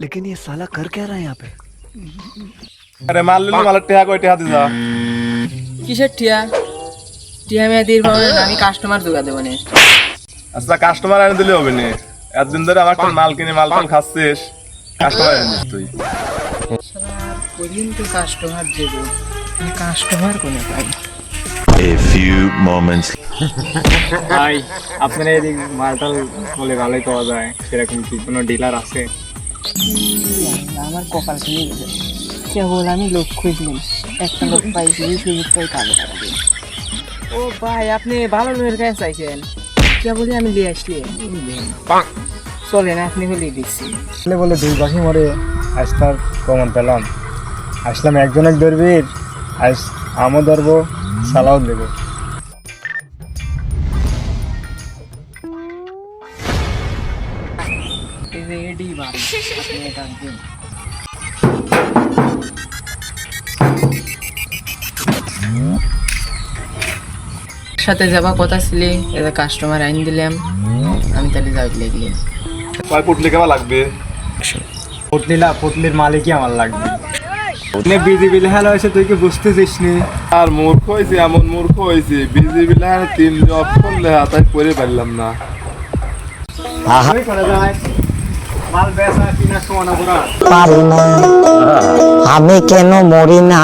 लेकिन ये साला कर क्या रहा है यहाँ पे? আরে মাল লিলি মালের টেহা কই টেহা দিছা কিসের টিয়া টিয়া মেয়ে দিয়ে পাবেন আমি কাস্টমার জোগা দেবো না আচ্ছা কাস্টমার এনে দিলে হবে না এতদিন ধরে আমার মাল কিনে মাল টাল খাচ্ছিস কাস্টমার এনে দিস তুই কদিন তো কাস্টমার দেবো কাস্টমার কোনে পাই A few moments. ভাই আপনার এদিক মালটাল বলে ভালোই পাওয়া যায় সেরকম কি কোনো ডিলার আছে? আমার কপাল কিনে গেছে কেবল আমি লোক খুঁজলাম একটা লোক পাইছি সুযোগটাই কাজে লাগাবে ও ভাই আপনি ভালো লোকের কাছে চাইছেন কেবলই আমি নিয়ে আসলি চলেন আপনি হলে দিচ্ছি বলে দুই পাখি মরে আজ তার প্রমাণ পেলাম আসলাম একজন এক ধরবির আজ আমও ধরবো সালাও দেবো রেডি বাড়ি আপনি এটা দিন সাথে যাবা কথা ছিলে এটা কাস্টমার আইন দিলাম আমি তাহলে যাই লাগলি কয় পুটলি কেবা লাগবে পুটলির মালিকই আমার লাগবে বিজি বিলে হেলা হয়েছে তুই কি বুঝতেছিস নি আর মূর্খ হয়েছি এমন মূর্খ হয়েছি বিজি বিলার 3 অপশন লেখা তাই করে পারলাম না করে যায় মাল বেচা কিনা সমানা করা পারি না আমি কেন মরি না